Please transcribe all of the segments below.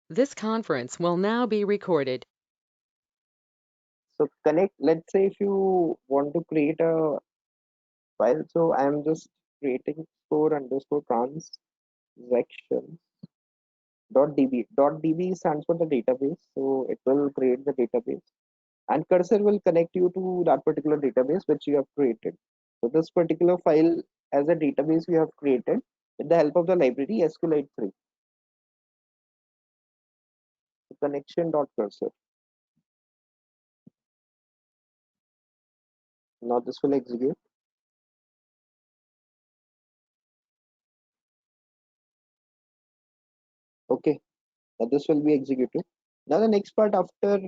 This conference will now be recorded. So connect, let's say if you want to create a file, so I am just creating store underscore transaction dot db. Dot db stands for the database, so it will create the database, and cursor will connect you to that particular database which you have created. So this particular file as a database we have created with the help of the library SQL 3. Connection dot cursor. Now this will execute. Okay, now this will be executed. Now the next part after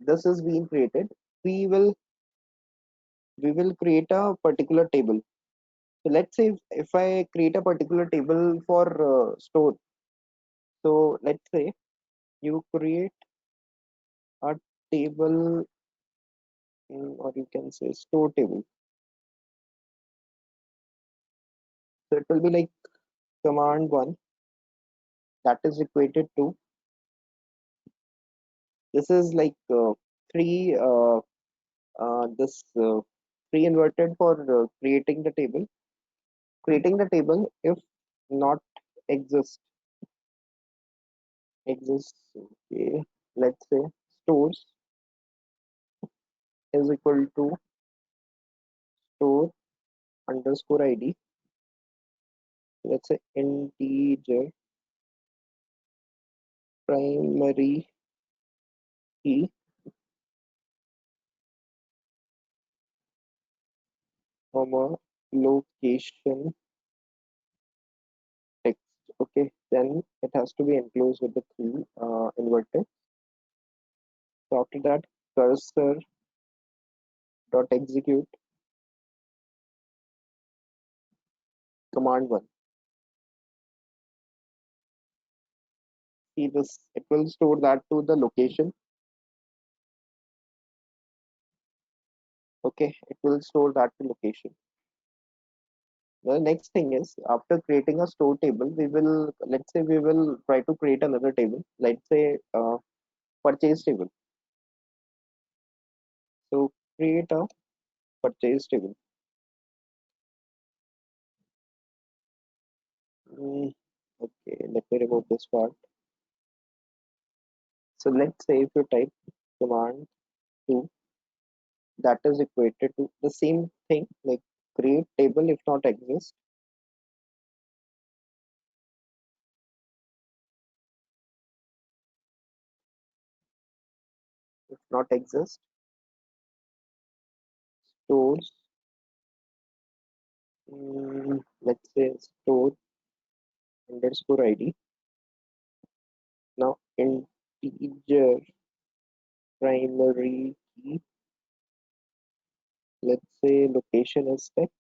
this is being created, we will we will create a particular table. So let's say if I create a particular table for store. So let's say you create a table or you can say store table. So it will be like command one that is equated to this is like three this three inverted for creating the table. Creating the table if not exist exists. Okay, let's say stores is equal to store underscore id. Let's say integer primary key comma location text. Okay, then it has to be enclosed with the three inverted. So after that, cursor dot execute command one. See this, it will store that to the location. Okay, it will store that to location. The next thing is after creating a store table, we will let's say we will try to create another table. Let's say purchase table. So create a purchase table. Mm, okay, let me remove this part. So let's say if you type command two, that is equated to the same thing like create table if not exist. If not exist, stores. Let's say store underscore id. Now integer primary key. Let's say location is text.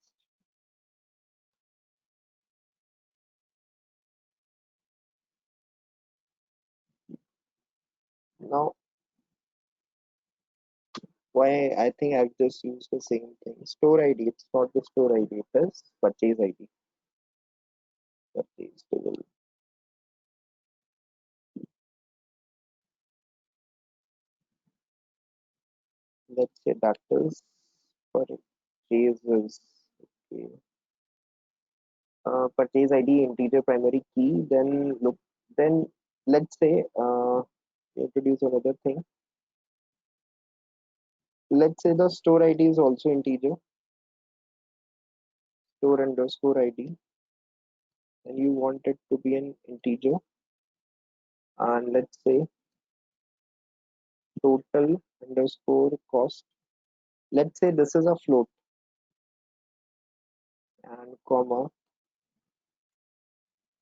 Now why I think I've just used the same thing. Store ID. It's not the store ID. It is purchase ID. Purchase table. Let's say that is purchases. Okay. Purchase ID integer primary key. Then look. Then let's say introduce another thing. Let's say the store ID is also integer. Store underscore ID, and you want it to be an integer. And let's say total underscore cost. Let's say this is a float and comma.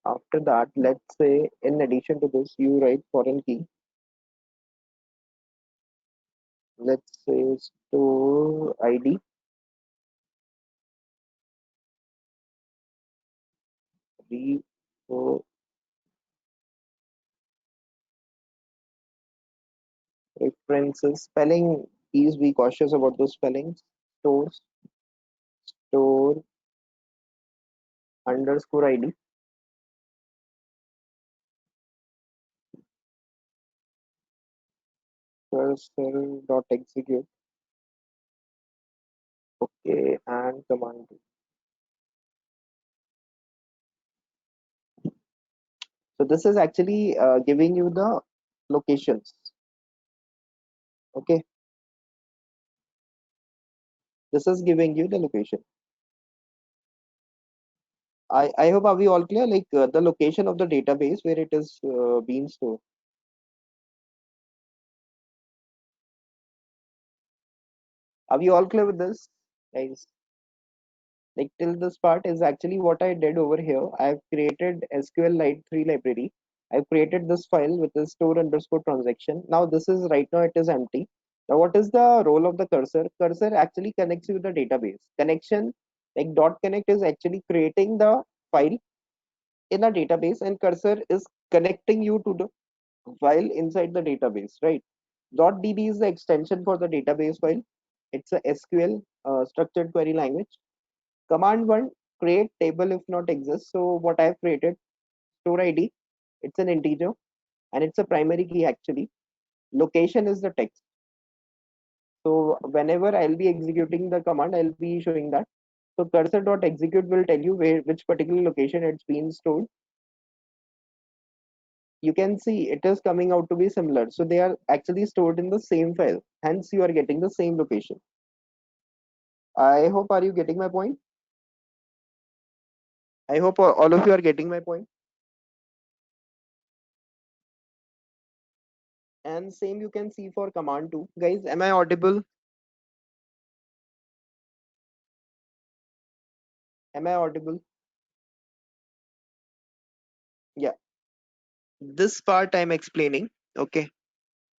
After that, let's say in addition to this, you write foreign key. Let's say store ID references spelling. Please be cautious about the spellings. Stores store underscore ID cursor dot execute. Okay, and command. So this is actually giving you the locations. Okay, this is giving you the location. I hope are we all clear? Like the location of the database where it is being stored. Are we all clear with this, guys? Like till this part is actually what I did over here. I've created SQL Lite 3 library. I've created this file with the store underscore transaction. Now this is right now it is empty. Now what is the role of the cursor? Cursor actually connects you with the database. Connection like dot connect is actually creating the file in a database and cursor is connecting you to the file inside the database, right? .db is the extension for the database file. It's a SQL structured query language. Command one, create table if not exists. So what I've created, store ID, it's an integer and it's a primary key actually. Location is the text. So whenever I'll be executing the command, I'll be showing that. So cursor dot execute will tell you where which particular location it's been stored. You can see it is coming out to be similar. So they are actually stored in the same file. Hence you are getting the same location. I hope are you getting my point? I hope all of you are getting my point. And same you can see for command 2. Guys, am I audible? Am I audible? Yeah. This part I'm explaining. Okay.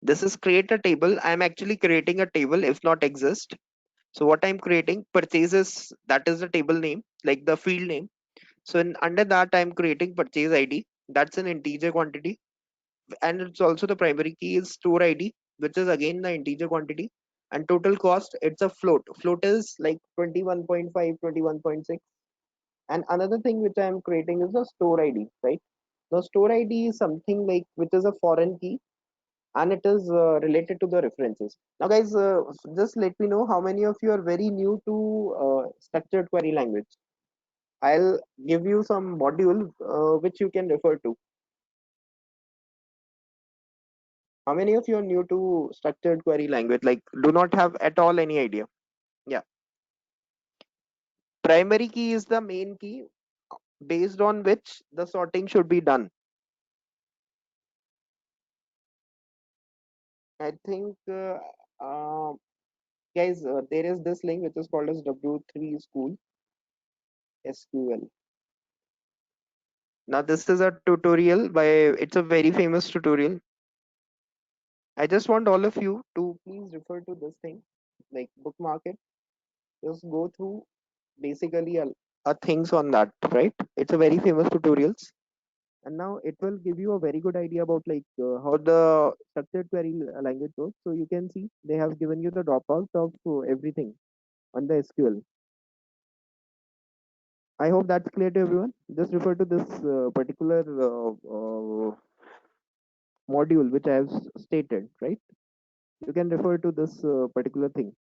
This is create a table. I'm actually creating a table if not exist. So what I'm creating purchases, that is the table name, like the field name. So under that I'm creating purchase ID. That's an integer quantity. And it's also the primary key is store ID, which is again the integer quantity. And total cost, it's a float. Float is like 21.5, 21.6. And another thing which I am creating is a store ID, right? Now store ID is something like which is a foreign key and it is related to the references. Now guys, just let me know how many of you are very new to structured query language. I'll give you some module which you can refer to. How many of you are new to structured query language? Like do not have at all any idea. Yeah. Primary key is the main key based on which the sorting should be done. I think uh, guys, there is this link which is called as W3 School SQL. Now this is a tutorial by, it's a very famous tutorial. I just want all of you to please refer to this thing, like bookmark it. Just go through basically a things on that, right? It's a very famous tutorials, and now it will give you a very good idea about like how the structured query language works. So you can see they have given you the dropout of everything on the SQL. I hope that's clear to everyone. Just refer to this particular module which I have stated, right? You can refer to this particular thing.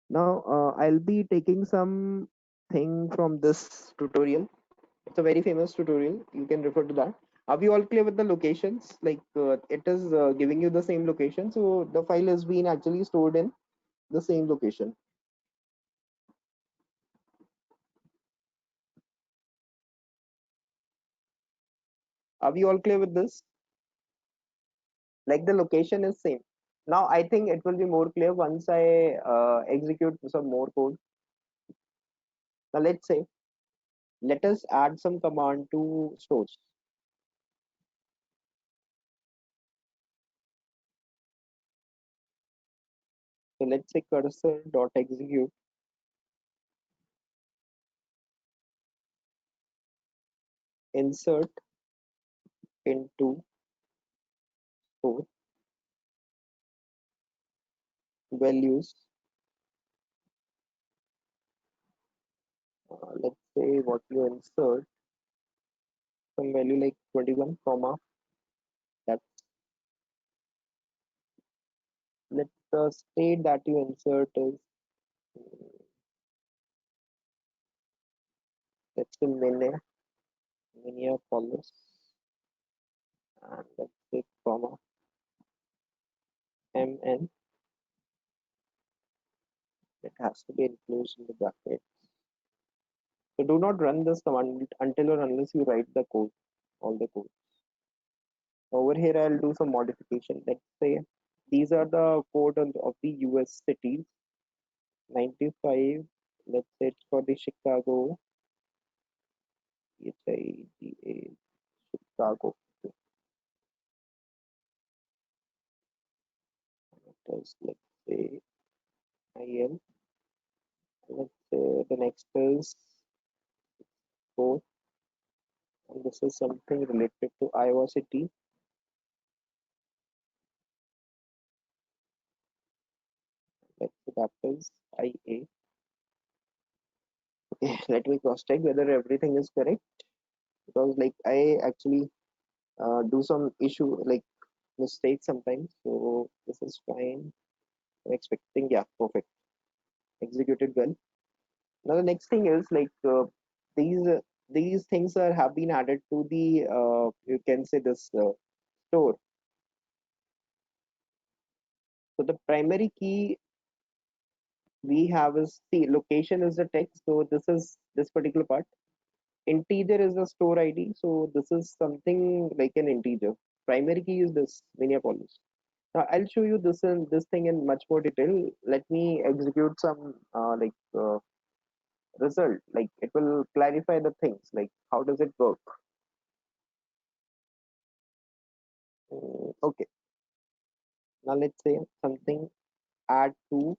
Now I'll be taking some thing from this tutorial. It's a very famous tutorial. You can refer to that. Are we all clear with the locations? Like it is giving you the same location. So the file has been actually stored in the same location. Are we all clear with this? Like the location is same. Now I think it will be more clear once I execute some more code. Now let's say, let us add some command to stores. So let's say cursor dot execute insert into store values. Let's say what you insert some value like 21 comma, that let the state that you insert is let's say Minneapolis, and let's say comma MN. It has to be enclosed in the bracket. So do not run this command until or unless you write the code, all the code. Over here, I'll do some modification. Let's say these are the code of the US cities. 95. Let's say it's for the Chicago. Chiga, Chicago. Let's say IL. Let's say the next is 4, and this is something related to Iowa City. Let's say that is IA. Okay, let me cross check whether everything is correct, because like I actually do some issue like mistakes sometimes. So this is fine. I'm expecting, yeah, perfect. Executed well. Now the next thing is like these uh, these things are have been added to the you can say this store. So the primary key we have is the location is the text. So this is this particular part. Integer is the store ID. So this is something like an integer. Primary key is this Minneapolis. Now I'll show you this thing in much more detail. Let me execute some result. Like it will clarify the things. Like how does it work? Okay. Now let's say something add to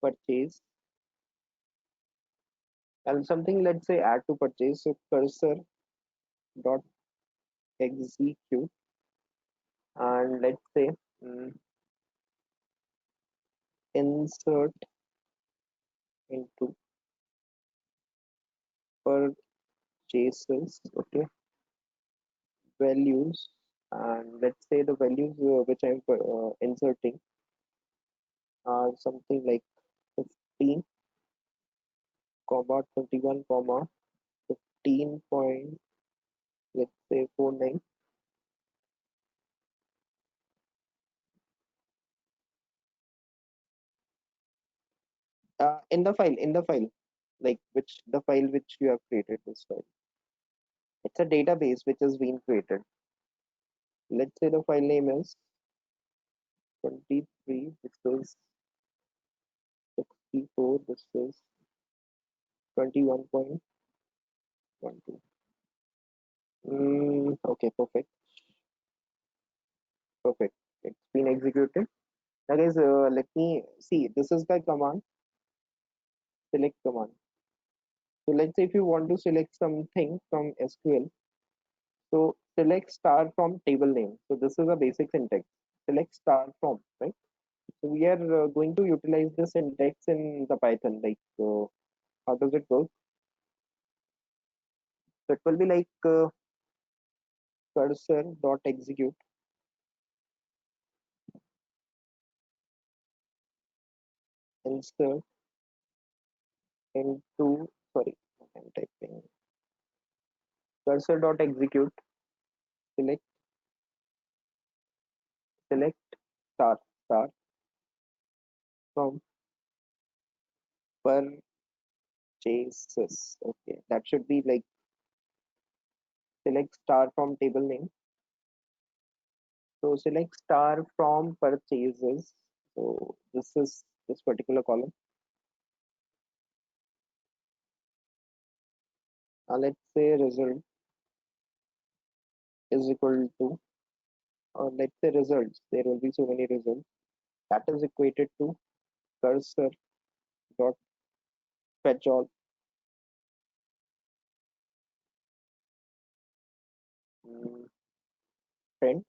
purchase, and something let's say add to purchase. So cursor dot execute, and let's say mm, insert into purchases. Okay, values, and let's say the values which I'm inserting are something like 15 comma 21 comma 15 point, let's say 49. In the file, like which the file which you have created this file. It's a database which has been created. Let's say the file name is 23, this is 64, this is 21.12. Okay, perfect, perfect. It's been executed. Now guys, let me see. This is the command, select command. So let's say if you want to select something from SQL, so select star from table name. So this is a basic syntax. Select star from, right? So we are going to utilize this syntax in the Python. Like, how does it go? So it will be like cursor dot execute, insert into, sorry, I'm typing, cursor dot execute, select select star from purchases. Okay, that should be like select star from table name. So select star from purchases. So this is this particular column. Let's say result is equal to, let's say results. There will be so many results. That is equated to cursor dot fetch all, mm, print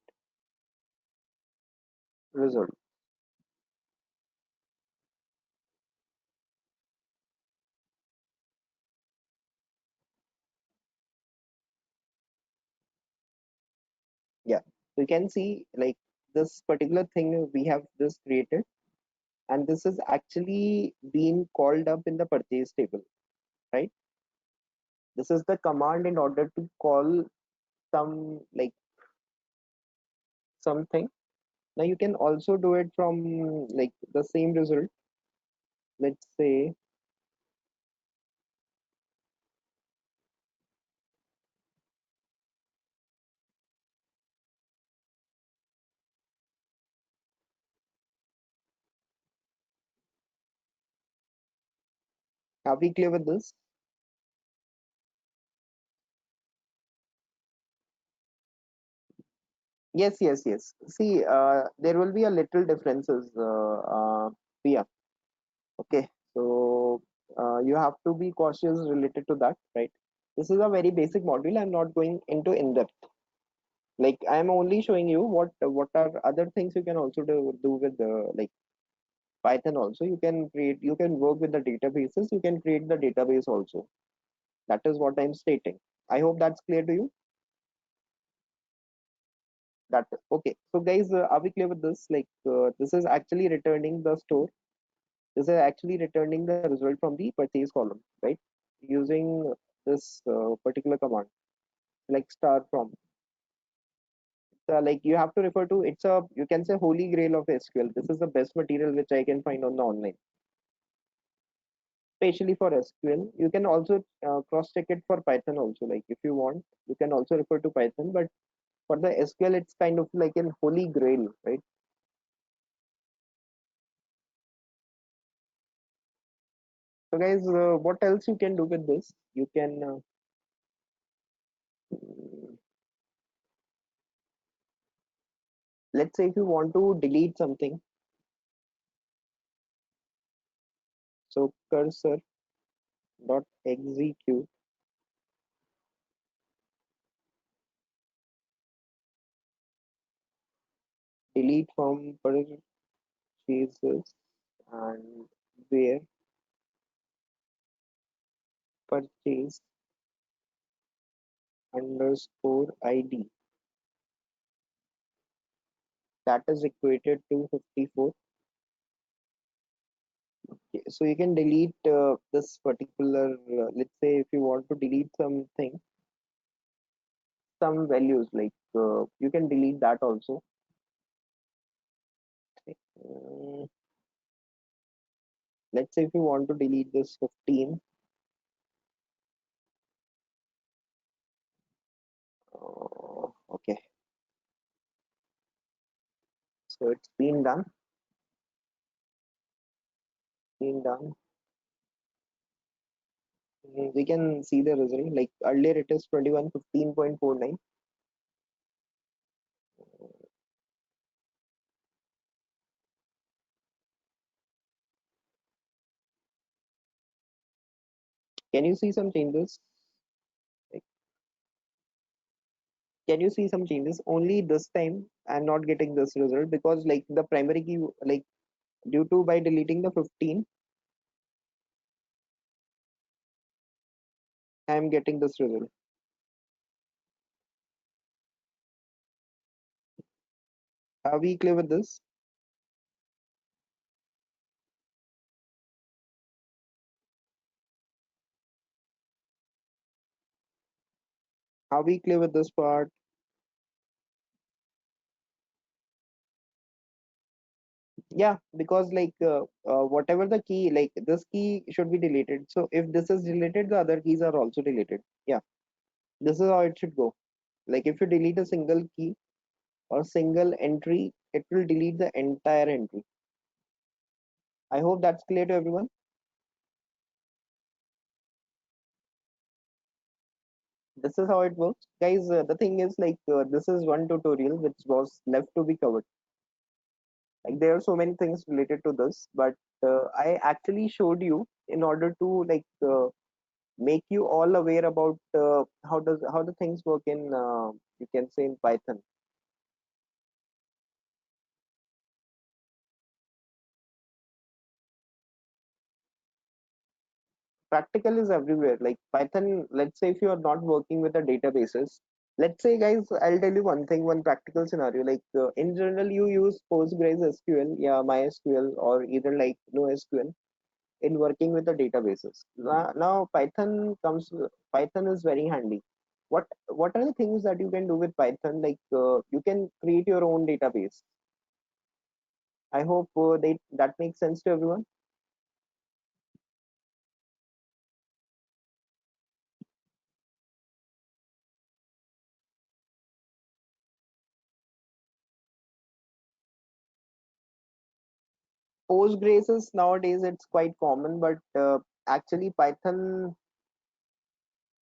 result. Yeah. So you can see like this particular thing we have just created, and this is actually being called up in the purchase table, right? This is the command in order to call some like something. Now you can also do it from like the same result. Let's say, are we clear with this? Yes, yes, yes. See, there will be a little differences, Priya. Okay, so you have to be cautious related to that, right? This is a very basic module. I'm not going into in depth. Like I'm only showing you what are other things you can also do with the like Python. Also, you can create, you can work with the databases. You can create the database also. That is what I'm stating. I hope that's clear to you. That okay. So guys, are we clear with this? Like this is actually returning the store. This is actually returning the result from the purchase column, right? Using this particular command, like star from. Like you have to refer to, it's a, you can say, holy grail of SQL. This is the best material which I can find on the online, especially for SQL. You can also cross check it for Python also. Like if you want, you can also refer to Python, but for the SQL, it's kind of like an holy grail, right? So guys, what else you can do with this? You can, let's say if you want to delete something, so cursor dot execute, delete from purchases, and where purchase underscore ID, that is equated to 54. Okay, so you can delete this particular, let's say if you want to delete something, some values, like you can delete that also. Mm, let's say if you want to delete this 15, okay, so it's been done. We can see the result. Like earlier, it is 2115.49. Can you see some changes? Like, can you see some changes? Only this time, I'm not getting this result because like the primary key, like due to by deleting the 15, I'm getting this result. Are we clear with this? Are we clear with this part? Yeah, because like whatever the key, like this key should be deleted. So if this is deleted, the other keys are also deleted. Yeah, this is how it should go. Like if you delete a single key or single entry, it will delete the entire entry. I hope that's clear to everyone. This is how it works, guys. The thing is like this is one tutorial which was left to be covered. Like there are so many things related to this, but I actually showed you in order to like make you all aware about how the things work in you can say in Python. Practical is everywhere. Like Python, let's say if you are not working with the databases, Let's say, guys, I'll tell you one thing, one practical scenario. Like in general, you use Postgres SQL, yeah, MySQL, or either like NoSQL in working with the databases. Now Python is very handy. What are the things that you can do with Python? Like you can create your own database. I hope that makes sense to everyone. Postgres is nowadays it's quite common, but actually Python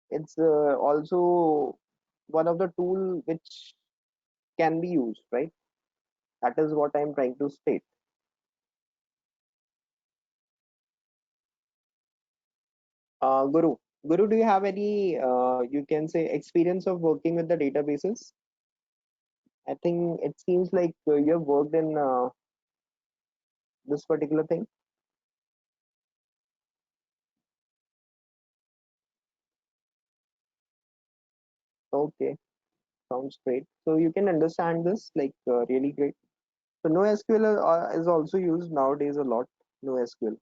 it's also one of the tool which can be used, right? That is what I'm trying to state. Guru, Guru, do you have any you can say experience of working with the databases? I think it seems like you have worked in this particular thing. Okay, sounds great. So you can understand this like really great. So NoSQL is also used nowadays a lot. NoSQL.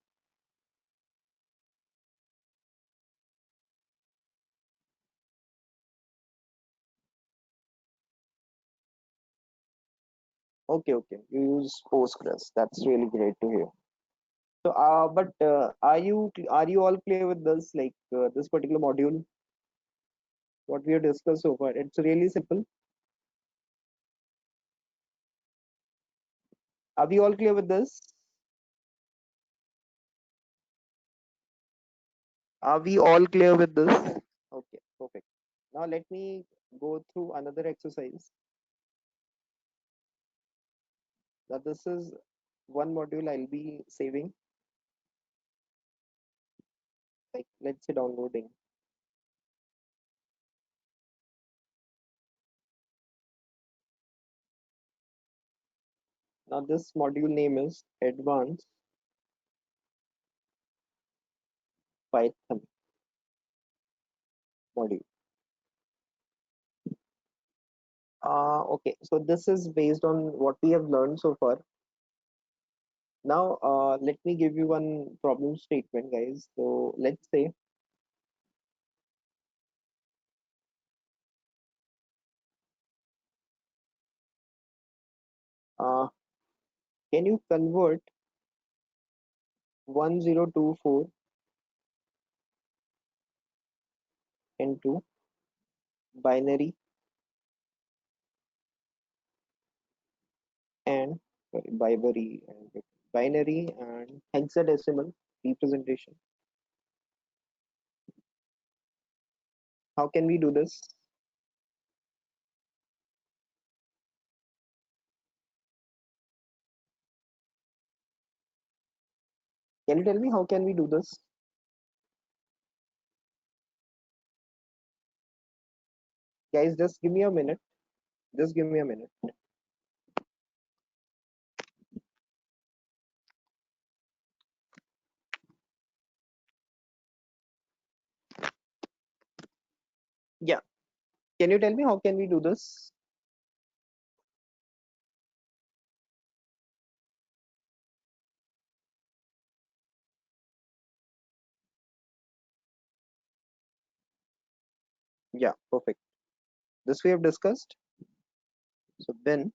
Okay, okay. You use Postgres. That's really great to hear. So, but are you all clear with this? Like this particular module, what we have discussed so far? It's really simple. Are we all clear with this? Are we all clear with this? Okay, perfect. Now let me go through another exercise. Now this is one module I'll be saving. Like let's say downloading. Now this module name is Advanced Python module. Okay, so this is based on what we have learned so far. Now, let me give you one problem statement, guys. So let's say, uh, can you convert 1024 into binary and sorry, binary and hexadecimal representation? How can we do this? Can you tell me how can we do this? Guys, just give me a minute. Just give me a minute. Yeah. Can you tell me how can we do this? Yeah, perfect. This we have discussed. So then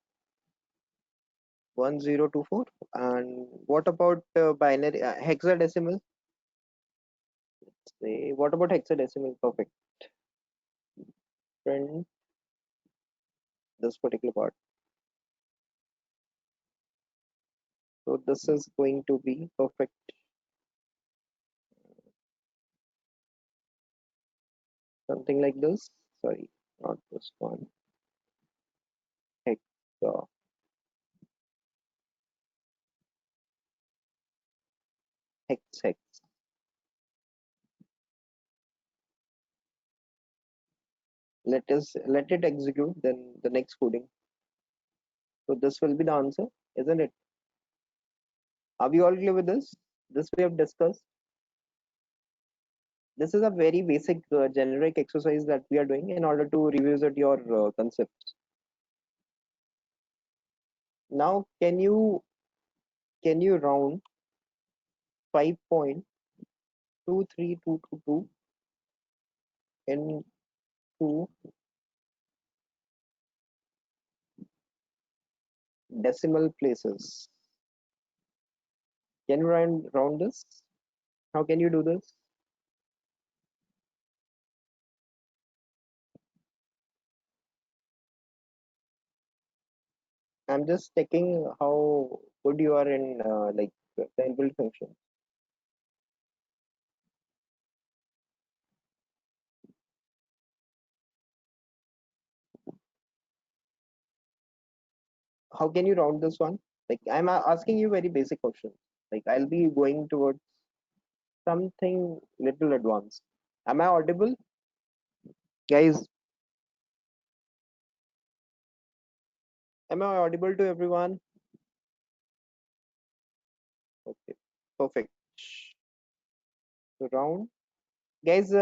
1024 and what about binary hexadecimal? Say what about hexadecimal? Perfect. Print this particular part. So this is going to be perfect. Something like this. Sorry, not this one. Hex. Hex. Let it execute. Then the next coding. So this will be the answer, isn't it? Are we all clear with this? This we have discussed. This is a very basic generic exercise that we are doing in order to revisit your concepts. Now, can you round 5.23222 into decimal places? Can you round this? How can you do this? I'm just checking how good you are in like the inbuilt function. How can you round this one? Like I'm asking you very basic questions. Like I'll be going towards something little advanced. Am I audible, guys? Am I audible to everyone? Okay, perfect. So round, guys.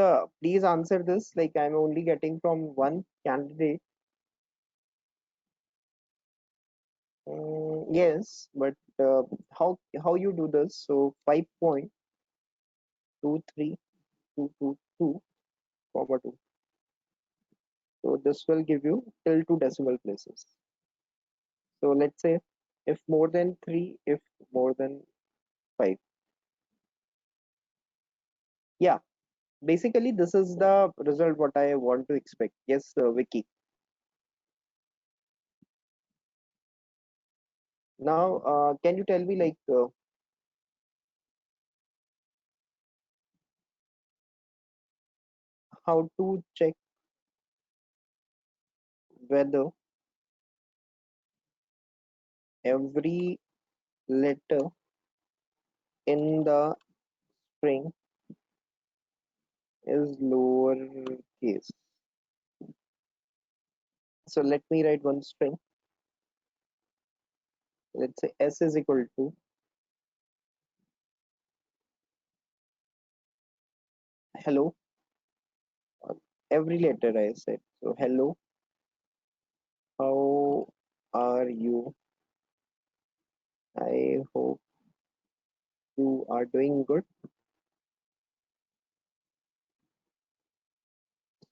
Please answer this. Like I'm only getting from one candidate. Yes, but how you do this? So 5.23222, comma 2. So this will give you till two decimal places. So let's say if more than 3, if more than 5. Yeah, basically this is the result what I want to expect. Yes, Vicky. Now, can you tell me like how to check whether every letter in the string is lowercase? So let me write one string. Let's say S is equal to hello. Every letter I said. So hello, how are you? I hope you are doing good.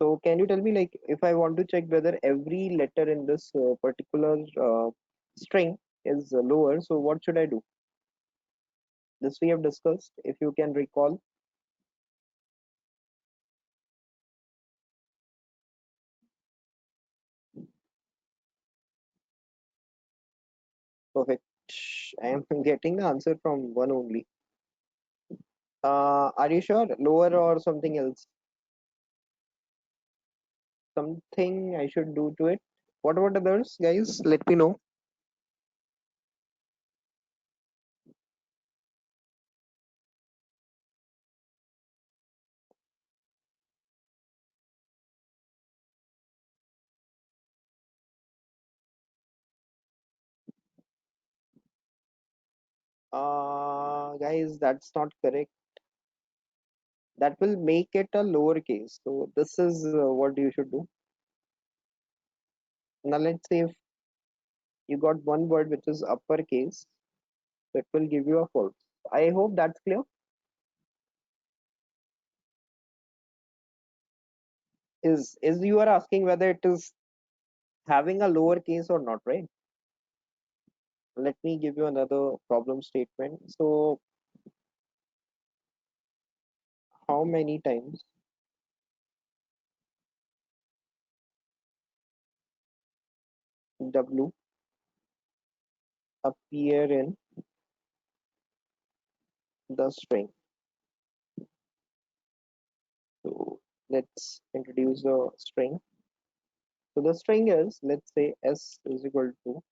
So can you tell me like if I want to check whether every letter in this particular string is lower, so what should I do? This we have discussed. If you can recall, perfect. I am getting the answer from one only. Are you sure? Lower or something else? Something I should do to it. What about others, guys? Let me know. Guys, that's not correct. That will make it a lowercase. So this is what you should do. Now let's say if you got one word which is uppercase, so it will give you a false. I hope that's clear. Is you are asking whether it is having a lowercase or not, right? Let me give you another problem statement. So how many times W appear in the string? So let's introduce the string. So the string is, let's say S is equal to,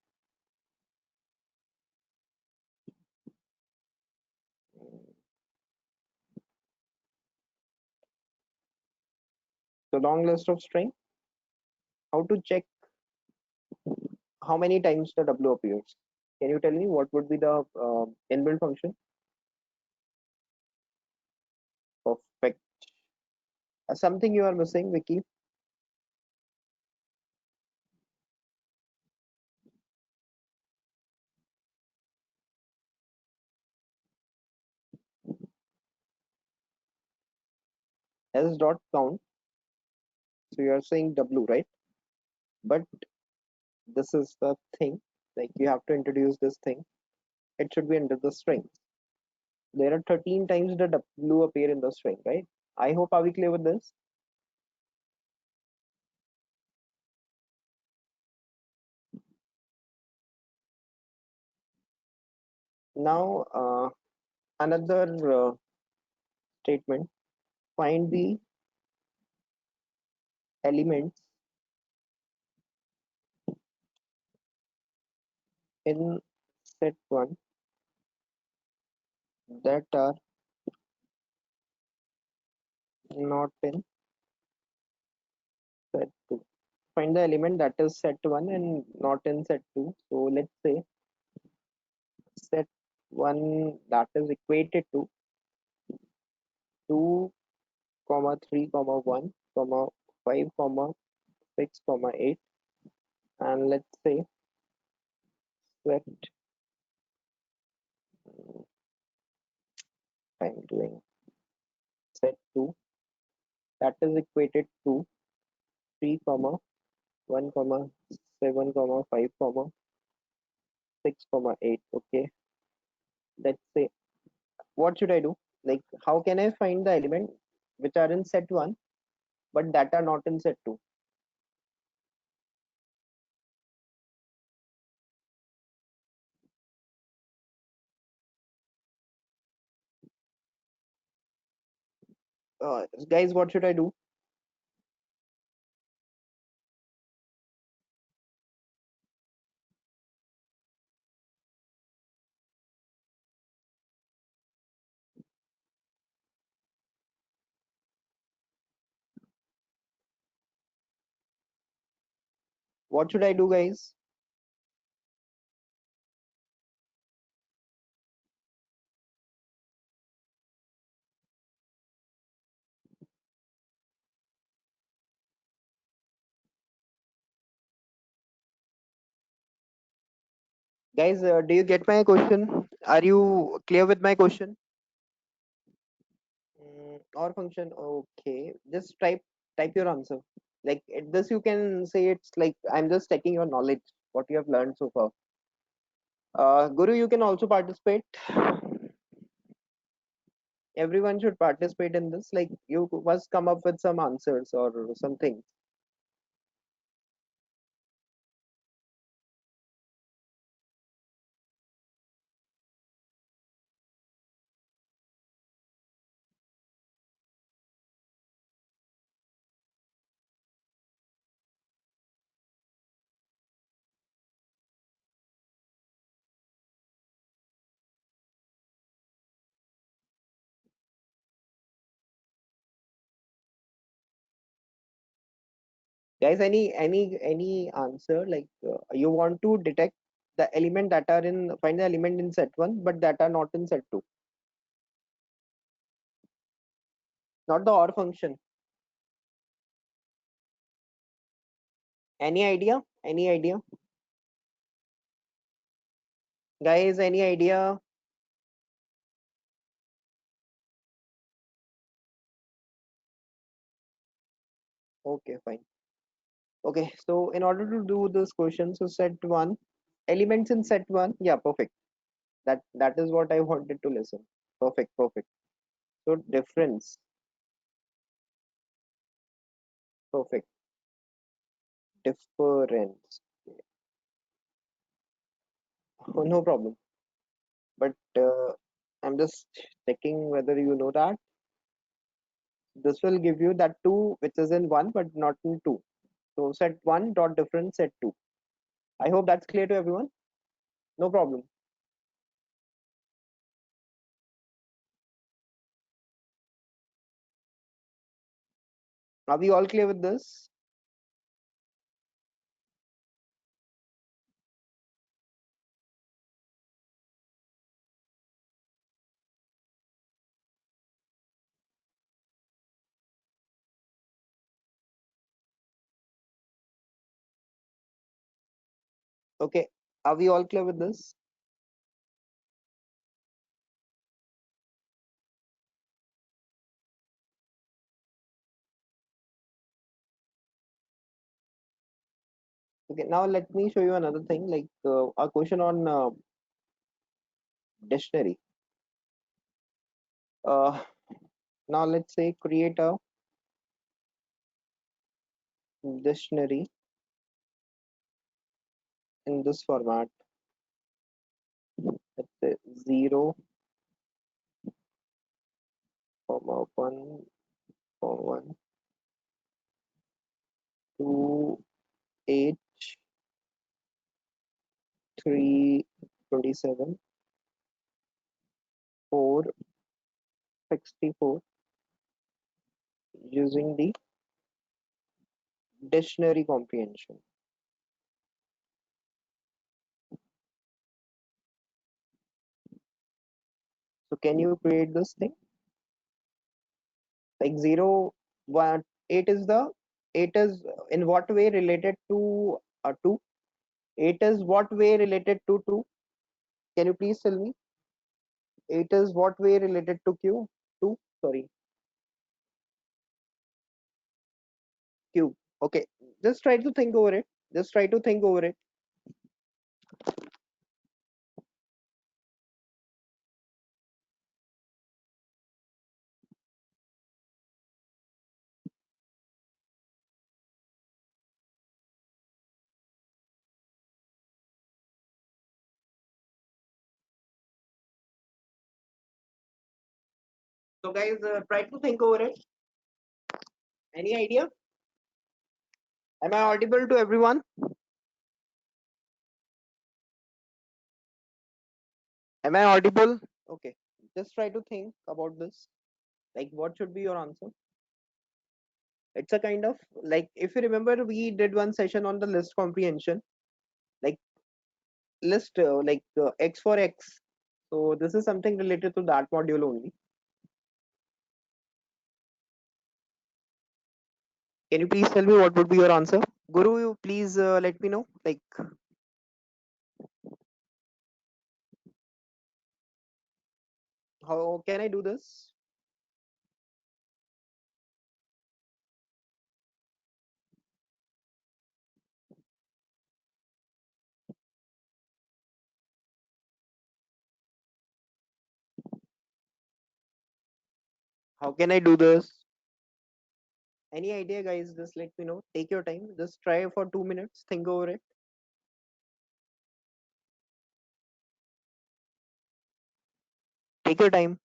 so long list of string. How to check how many times the W appears? Can you tell me what would be the inbuilt function? Perfect. Something you are missing, Vicky. S dot count. So you are saying W, right? But this is the thing. Like you have to introduce this thing. It should be under the string. There are 13 times the W appear in the string, right? I hope are we clear with this? Now, another statement. Find the elements in set 1 that are not in set 2. Find the element that is set 1 and not in set 2. So let's say set 1 that is equated to 2 comma 3 comma 1 comma 5 comma 6 comma 8, and let's say set, I'm doing set 2 that is equated to 3 comma 1 comma 7 comma 5 comma 6 comma 8. Okay, let's say what should I do? Like how can I find the element which are in set 1 but that are not in set 2? Guys, what should I do? What should I do, guys? Guys, do you get my question? Are you clear with my question? Or function? Okay, just type your answer. Like this, you can say it's like I'm just checking your knowledge, what you have learned so far. Guru, you can also participate. Everyone should participate in this. Like you must come up with some answers or something. Guys, any answer? Like you want to detect the element that are in find the element in set one, but that are not in set two. Not the OR function. Any idea? Any idea? Guys, any idea? Okay, fine. Okay, so in order to do this question, so set one, elements in set one, yeah, perfect. That is what I wanted to listen. Perfect, perfect. So difference, perfect. Difference. Oh, no problem. But I'm just checking whether you know that. This will give you that two which is in one but not in two. So set one dot difference set two. I hope that's clear to everyone. No problem. Are we all clear with this? Okay, are we all clear with this? Okay, now let me show you another thing, like a question on dictionary. Uh, Now let's say create a dictionary in this format. Let's say 0, comma 1, comma 1, 2, 8, 3, 27, 4, 64, using the dictionary comprehension. So can you create this thing? Like 0, 1, 8 is the 8 is in what way related to 2? 8 is what way related to 2? Can you please tell me? 8 is what way related to Q? 2? Sorry, Q. Okay, just try to think over it. Just try to think over it. So guys, try to think over it. Any idea? Am I audible to everyone? Am I audible? Okay, just try to think about this. Like, what should be your answer? It's a kind of like, if you remember, we did one session on the list comprehension, like list X for X. So this is something related to that module only. Can you please tell me what would be your answer? Guru, you please let me know. Like, how can I do this? How can I do this? Any idea, guys? Just let me know. Take your time. Just try for 2 minutes. Think over it. Take your time.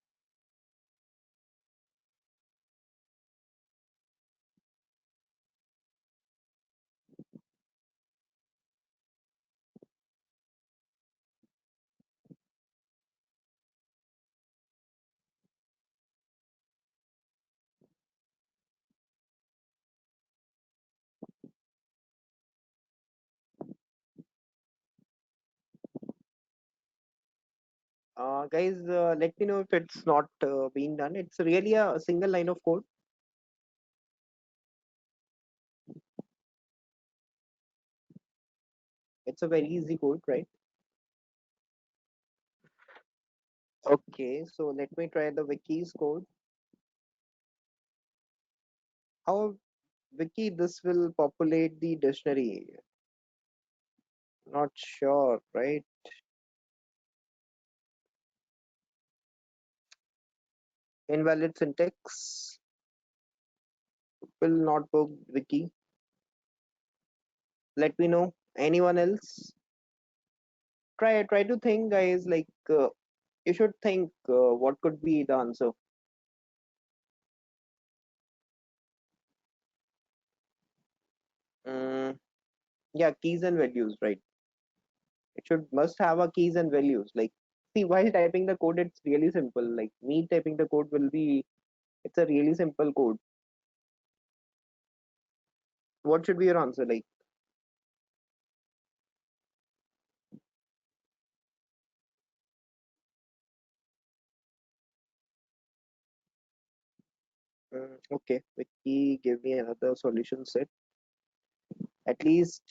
Guys, let me know if it's not being done. It's really a single line of code. It's a very easy code, right? Okay, so let me try the wiki's code. How wiki this will populate the dictionary? Not sure, right? Invalid syntax will not work. Wiki. Let me know. Anyone else? Try to think, guys. Like you should think what could be the answer. Mm, yeah, keys and values, right? It should must have a keys and values. Like, see, while typing the code, it's really simple. Like me typing the code will be, it's a really simple code. What should be your answer? Like, okay, Vicky, give me another solution set. At least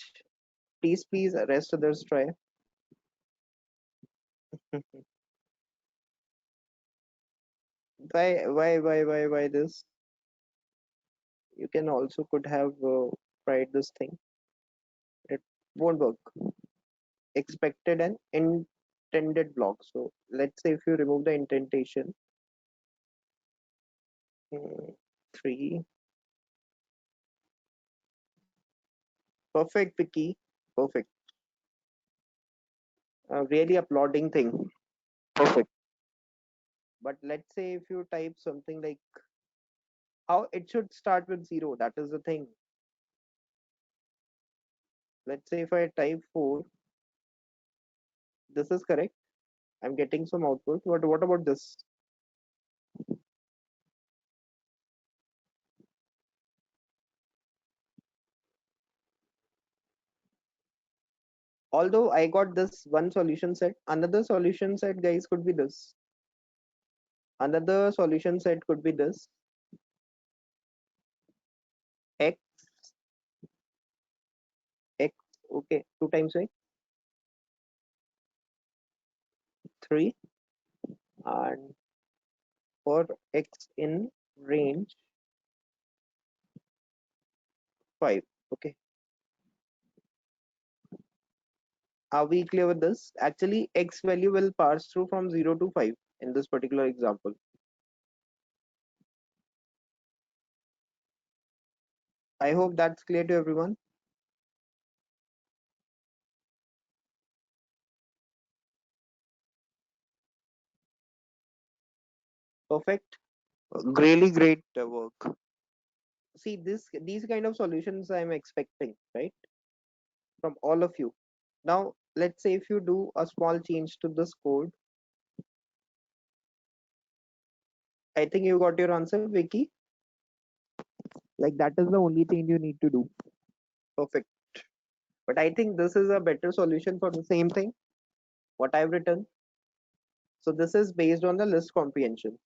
Please, rest others try. Why this? You can also could have tried this thing. It won't work. Expected and intended block. So let's say if you remove the indentation, mm, three, perfect, Vicky, perfect. Really applauding thing, perfect. But let's say if you type something like how it should start with zero, that is the thing. Let's say if I type four, this is correct. I'm getting some output. What about this? Although I got this one solution set, another solution set, guys, could be this. Another solution set could be this. X, X, okay, 2 times X, 3, and for X in range 5. Okay. Are we clear with this? Actually, X value will pass through from 0 to 5 in this particular example. I hope that's clear to everyone. Perfect. Really great work. See, these kind of solutions I'm expecting, right, from all of you. Now, let's say if you do a small change to this code, I think you got your answer, Vicky. Like that is the only thing you need to do. Perfect. But I think this is a better solution for the same thing, what I've written. So this is based on the list comprehension.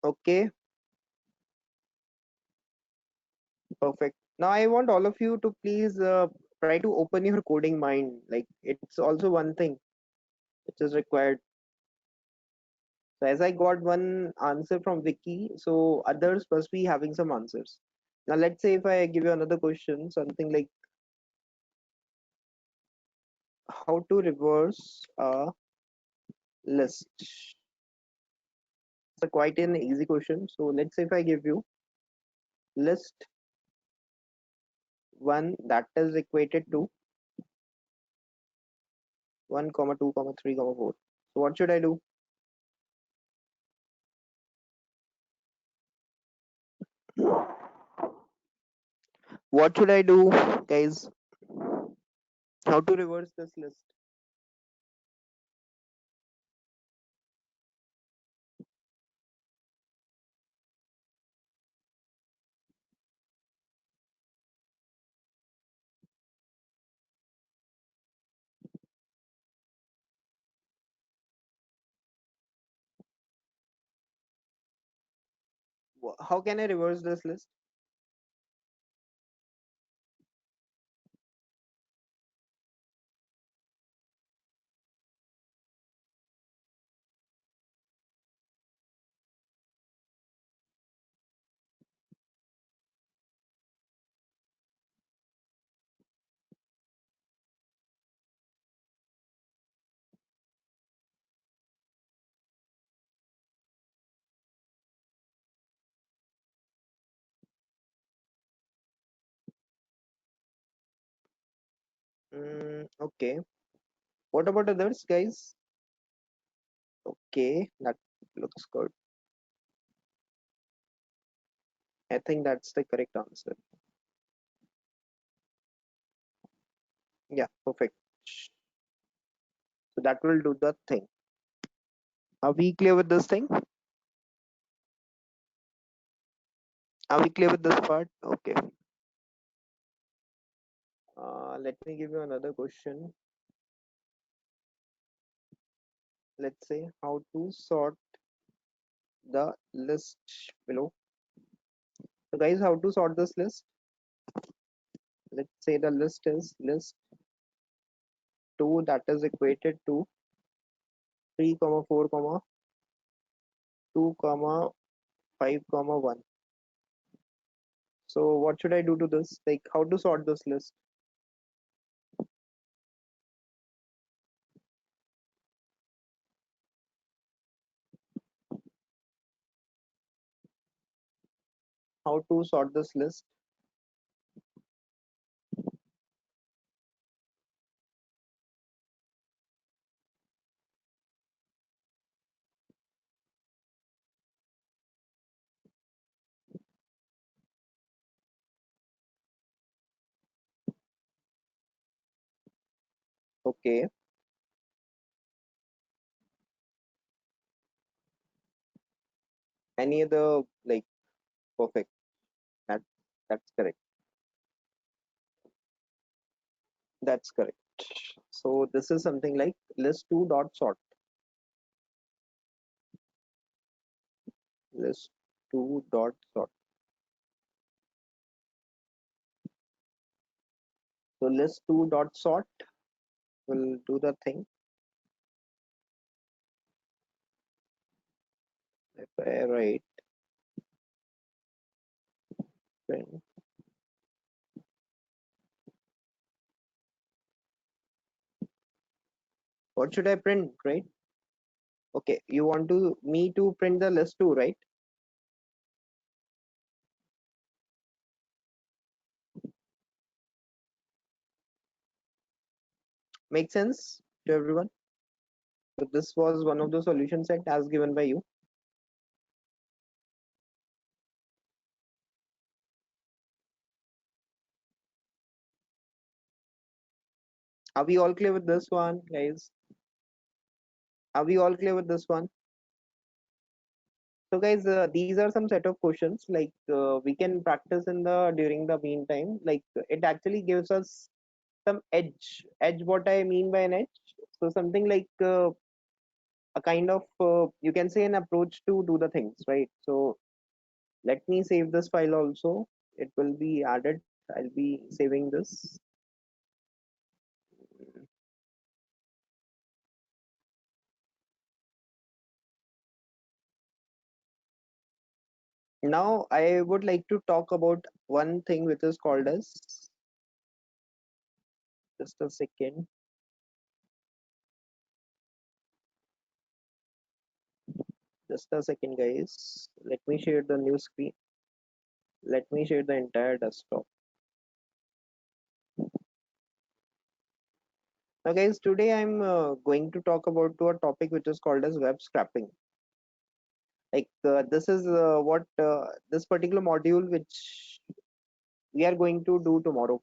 Okay, perfect. Now I want all of you to please try to open your coding mind. Like it's also one thing which is required. So as I got one answer from Vicky, so others must be having some answers. Now let's say if I give you another question, something like how to reverse a list. It's a quite an easy question. So let's say if I give you list one that is equated to 1 comma 2 comma 3 comma 4. So what should I do? What should I do, guys? How to reverse this list? How can I reverse this list? Okay. What about others, guys? Okay, that looks good. I think that's the correct answer. Yeah, perfect. So that will do the thing. Are we clear with this thing? Are we clear with this part? Okay. Let me give you another question. Let's say how to sort the list below. So guys, how to sort this list? Let's say the list is list 2 that is equated to 3 comma 4 comma 2 comma 5 comma 1. So what should I do to this? Like how to sort this list? How to sort this list? Okay. Any other like perfect. That that's correct. That's correct. So this is something like list 2 dot sort. List 2 dot sort. So list 2 dot sort will do the thing. If I write print, what should I print, right? Okay, you want to me to print the list 2, right? Make sense to everyone? So this was one of the solution set as given by you. Are we all clear with this one, guys? Are we all clear with this one? So guys, these are some set of questions like we can practice in the during the meantime. Like it actually gives us some edge. Edge, what I mean by an edge? So something like a kind of you can say an approach to do the things, right? So let me save this file also. It will be added. I'll be saving this. Now I would like to talk about one thing which is called as, just a second. Just a second, guys. Let me share the new screen. Let me share the entire desktop. Now, guys, today I'm going to talk about to a topic which is called as web scraping. Like this is what this particular module which we are going to do tomorrow.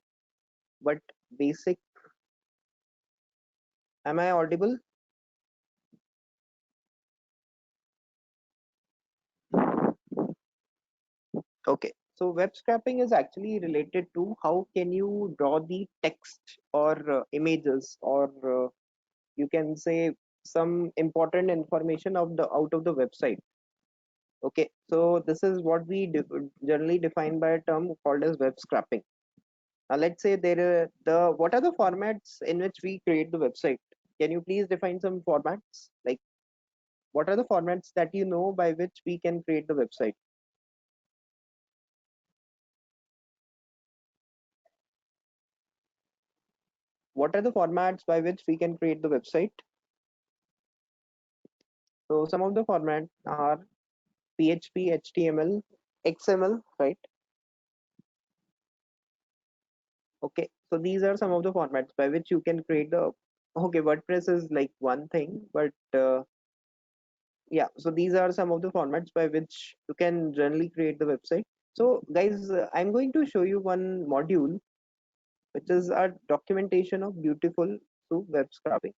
But basic, am I audible? Okay. So web scraping is actually related to how can you draw the text or images or you can say some important information of the out of the website. Okay, so this is what we generally define by a term called as web scraping. Now let's say there are the what are the formats in which we create the website? Can you please define some formats? Like what are the formats that you know by which we can create the website? What are the formats by which we can create the website? So some of the formats are PHP, HTML, XML, right? Okay, so these are some of the formats by which you can create the. Okay, WordPress is like one thing, but yeah, so these are some of the formats by which you can generally create the website. So guys, I'm going to show you one module which is a documentation of beautiful to web scraping.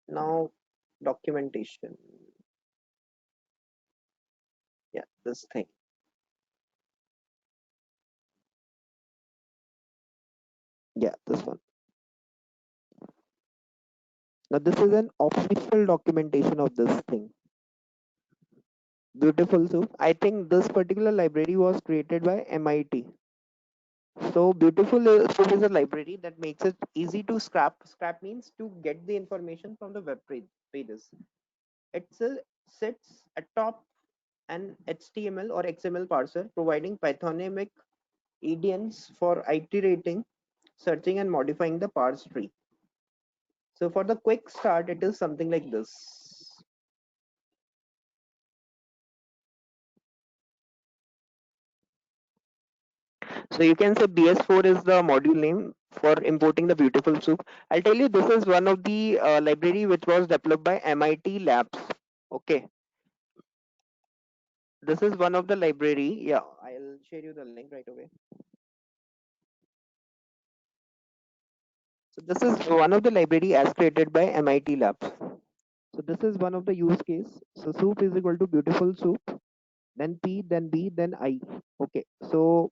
Now documentation, yeah, this thing, yeah, this one. Now this is an official documentation of this thing. Beautiful soup. I think this particular library was created by MIT. So beautiful soup is a library that makes it easy to scrap. Scrap means to get the information from the pages. It sits atop an HTML or XML parser, providing Pythonic idioms for iterating, searching, and modifying the parse tree. So for the quick start, it is something like this. So you can say BS4 is the module name for importing the beautiful soup. I'll tell you, this is one of the library which was developed by MIT Labs. Okay, this is one of the library. Yeah, I'll share you the link right away. So this is one of the library as created by MIT Labs. So this is one of the use case. So soup is equal to beautiful soup, then P, then B, then I. Okay, so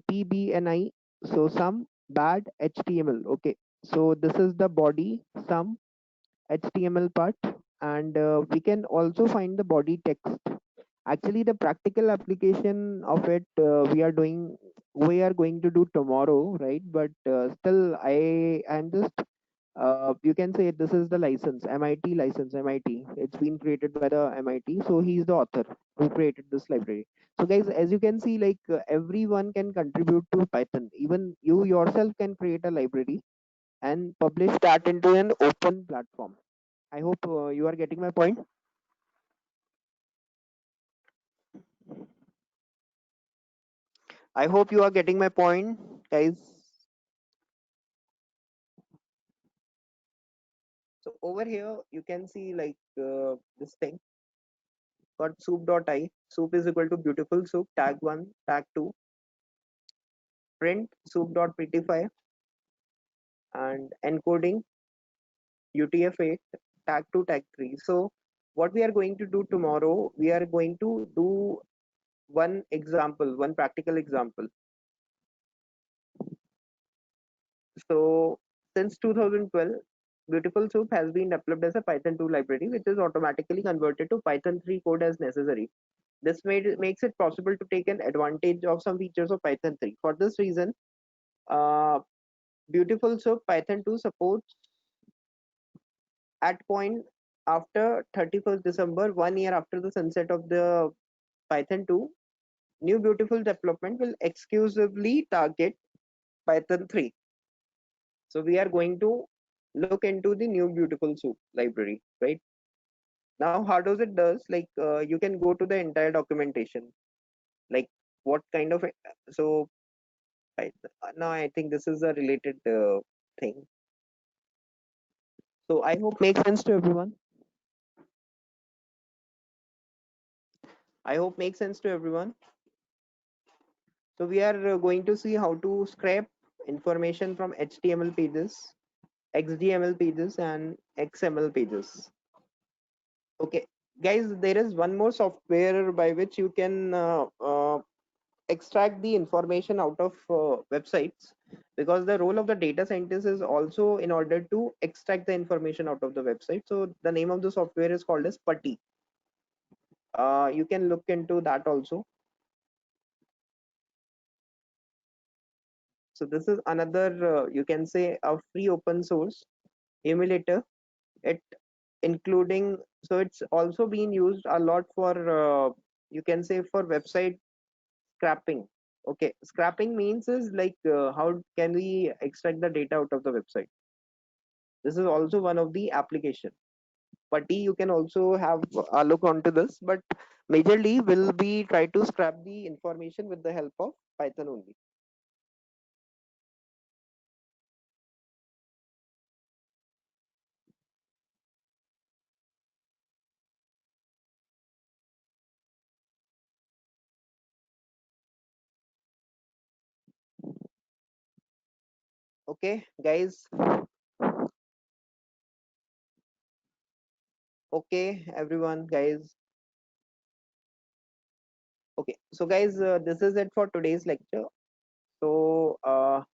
P, B, and I. So some bad HTML. Okay, so this is the body, some HTML part, and we can also find the body text. Actually, the practical application of it we are going to do tomorrow, right? But still, I am just you can say this is the license, MIT license, MIT. It's been created by the MIT, so he's the author who created this library. So, guys, as you can see, like everyone can contribute to Python. Even you yourself can create a library and publish that into an open platform. I hope you are getting my point. I hope you are getting my point, guys. So over here, you can see like this thing got soup.i. Soup is equal to beautiful soup, tag 1, tag 2, print soup.prettify, and encoding UTF-8, tag 2, tag 3. So what we are going to do tomorrow, we are going to do one example, one practical example. So since 2012, Beautiful Soup has been developed as a Python 2 library, which is automatically converted to Python 3 code as necessary. This makes it possible to take an advantage of some features of Python 3. For this reason, uh, Beautiful Soup Python 2 supports at point after 31st December, 1 year after the sunset of the Python 2, new Beautiful development will exclusively target Python 3. So we are going to look into the new Beautiful Soup library, right? Now, how does it does? Like you can go to the entire documentation, like what kind of so now I think this is a related thing. So I hope makes sense to everyone. I hope makes sense to everyone. So we are going to see how to scrape information from HTML pages, XDML pages, and XML pages. Okay, guys, there is one more software by which you can extract the information out of websites, because the role of the data scientist is also in order to extract the information out of the website. So the name of the software is called as Putty. You can look into that also. So this is another you can say a free open source emulator. It including, so it's also been used a lot for you can say for website scrapping. Okay, scrapping means is like how can we extract the data out of the website. This is also one of the application. Putty, you can also have a look onto this, but majorly will be try to scrap the information with the help of Python only. Okay, guys. Okay, everyone, guys. Okay, so guys, this is it for today's lecture. So